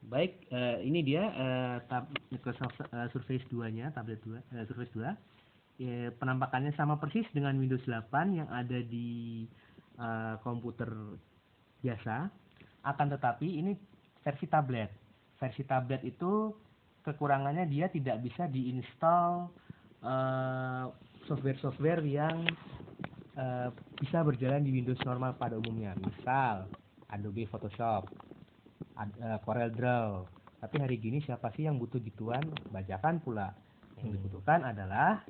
Baik, ini dia Microsoft Surface 2-nya, tablet 2, Surface 2. Penampakannya sama persis dengan Windows 8 yang ada di komputer biasa. Akan tetapi ini versi tablet. Versi tablet itu kekurangannya dia tidak bisa diinstal software-software yang bisa berjalan di Windows normal pada umumnya. Misal Adobe Photoshop, Corel Draw. Tapi hari gini siapa sih yang butuh gituan? Bajakan pula. Yang dibutuhkan adalah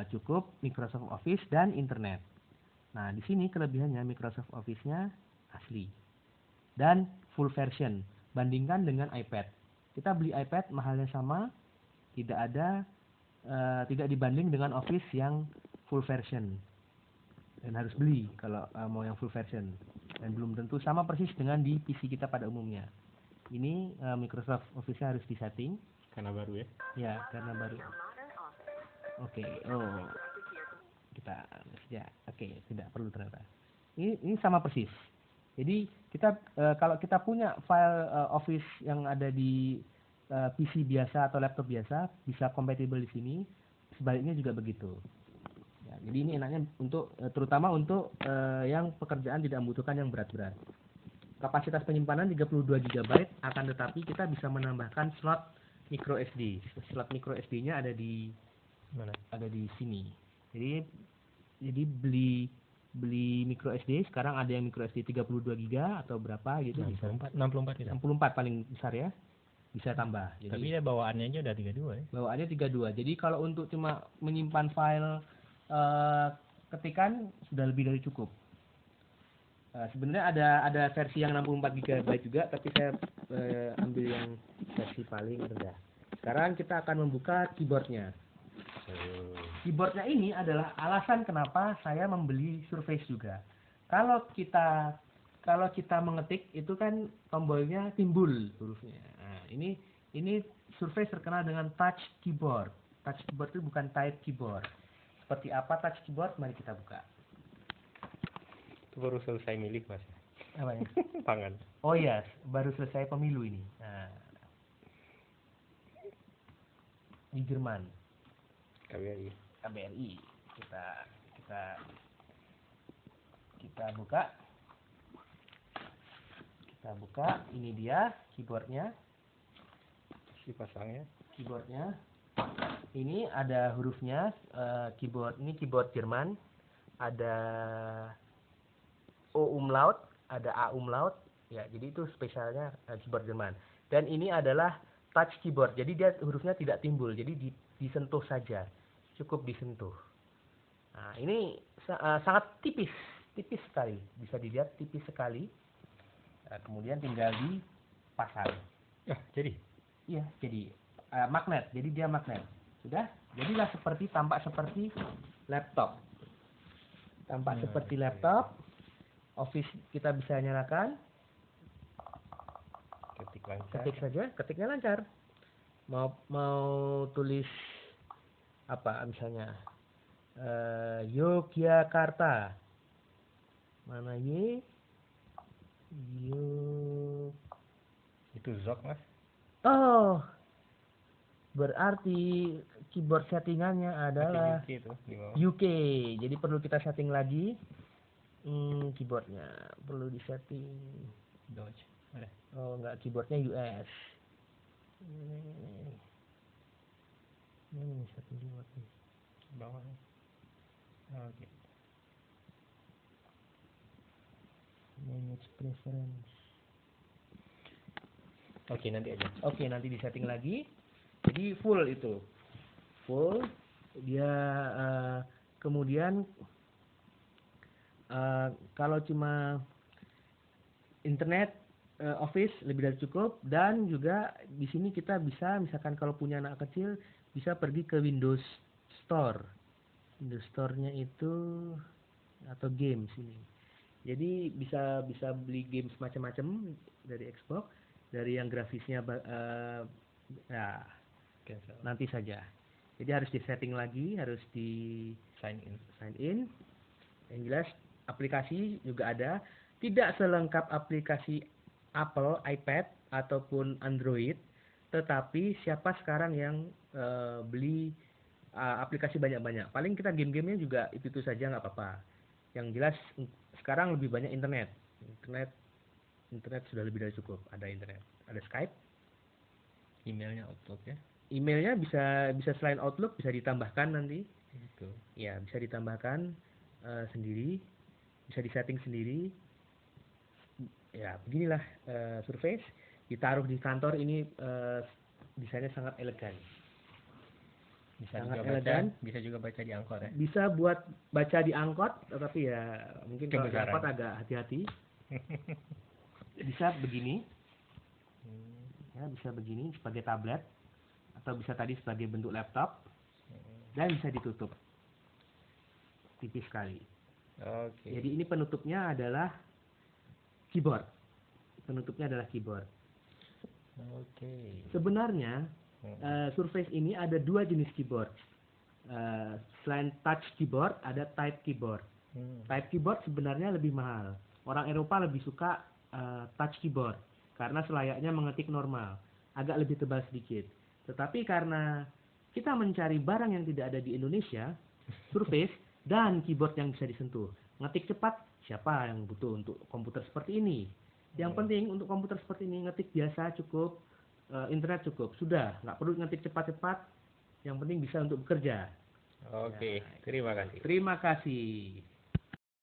cukup Microsoft Office dan internet. Nah, di sini kelebihannya Microsoft Office-nya asli dan full version. Bandingkan dengan iPad. Kita beli iPad mahalnya sama, tidak dibanding dengan Office yang full version. Dan harus beli kalau mau yang full version. Dan belum tentu sama persis dengan di PC kita pada umumnya. Ini Microsoft Office-nya harus disetting. Karena baru ya? Ya, karena baru. Oke, kita saja. Oke, tidak perlu ternyata. Ini sama persis. Jadi kita kalau kita punya file Office yang ada di PC biasa atau laptop biasa bisa compatible di sini. Sebaliknya juga begitu. Ya, jadi ini enaknya untuk terutama untuk yang pekerjaan tidak membutuhkan yang berat-berat. Kapasitas penyimpanan 32 GB, akan tetapi kita bisa menambahkan slot micro SD. Slot micro SD-nya ada di mana? Ada di sini. Jadi beli micro SD, sekarang ada yang micro SD 32 GB atau berapa gitu. 64 gitu. 64 paling besar ya. Bisa tambah. Jadi, tapi ya bawaannya aja udah 32 ya. Bawaannya 32. Jadi kalau untuk cuma menyimpan file ketikan sudah lebih dari cukup. Sebenarnya ada versi yang 64 GB juga, tapi saya ambil yang versi paling rendah. Sekarang kita akan membuka keyboardnya. Keyboardnya ini adalah alasan kenapa saya membeli Surface juga. Kalau kita mengetik itu kan tombolnya timbul hurufnya. Nah, ini Surface terkenal dengan touch keyboard. Touch keyboard itu bukan type keyboard. Seperti apa touch keyboard? Mari kita buka. Itu baru selesai milik Mas. Apa ya? Pangan. Oh iya, baru selesai pemilu ini. Nah, di Jerman. KBRI. Kita buka. Ini dia keyboardnya. Si pasangnya. Keyboardnya. Ini ada hurufnya. Ini keyboard Jerman. Ada O umlaut, ada A umlaut. Ya, jadi itu spesialnya keyboard Jerman. Dan ini adalah touch keyboard. Jadi dia hurufnya tidak timbul. Jadi disentuh saja. Cukup disentuh. Nah, ini sangat tipis sekali. Bisa dilihat tipis sekali. Nah, kemudian tinggal dipasang. Jadi? Iya, jadi magnet. Jadi dia magnet. Sudah? Jadilah tampak seperti laptop. Seperti laptop. Office kita bisa nyalakan. Ketik lancar. Ketik saja, ketiknya lancar. Mau tulis apa misalnya? Yogyakarta. Mana Y? Itu Zok Mas. Oh, berarti keyboard settingannya adalah UK itu, UK. Jadi perlu kita setting lagi. Keyboardnya perlu disetting. Dodge. Ada. Oh, enggak, keyboardnya US. Ini setting keyboardnya. Bawah. Oke. Manage preference. Oke, nanti aja. Oke, nanti di setting lagi. Jadi full itu. Full. Dia kemudian kalau cuma internet, Office lebih dari cukup, dan juga di sini kita bisa misalkan kalau punya anak kecil bisa pergi ke Windows Store. Windows Store-nya itu atau games ini. Jadi bisa beli games macam-macam dari Xbox, dari yang grafisnya ya nanti saja. Jadi harus di setting lagi, harus di sign in. Yang jelas aplikasi juga ada. Tidak selengkap aplikasi Apple iPad, ataupun Android, tetapi siapa sekarang yang beli aplikasi banyak-banyak? Paling kita game-gamenya juga itu saja nggak apa-apa. Yang jelas sekarang lebih banyak internet. Internet sudah lebih dari cukup. Ada internet, ada Skype, Emailnya Outlook ya. emailnya bisa selain Outlook bisa ditambahkan nanti. Itu. Ya, bisa ditambahkan sendiri, bisa disetting sendiri. Ya, beginilah Surface. Ditaruh di kantor ini desainnya sangat elegan. Bisa Sangat juga baca, elegan. bisa juga baca di angkot ya. Bisa buat baca di angkot, tetapi ya mungkin kalau di Kebesaran. angkot agak hati-hati. Bisa begini, ya bisa begini sebagai tablet, atau bisa tadi sebagai bentuk laptop, dan bisa ditutup. Tipis sekali. Oke. Jadi ini penutupnya adalah keyboard. Penutupnya adalah keyboard. Oke. Sebenarnya Surface ini ada dua jenis keyboard. Selain touch keyboard, ada type keyboard. Type keyboard sebenarnya lebih mahal. Orang Eropa lebih suka touch keyboard karena selayaknya mengetik normal, agak lebih tebal sedikit. Tetapi karena kita mencari barang yang tidak ada di Indonesia, Surface dan keyboard yang bisa disentuh. Ngetik cepat, siapa yang butuh untuk komputer seperti ini? Yang penting untuk komputer seperti ini ngetik biasa cukup, internet cukup, sudah, nggak perlu ngetik cepat-cepat. Yang penting bisa untuk bekerja. Oke, terima kasih. Terima kasih.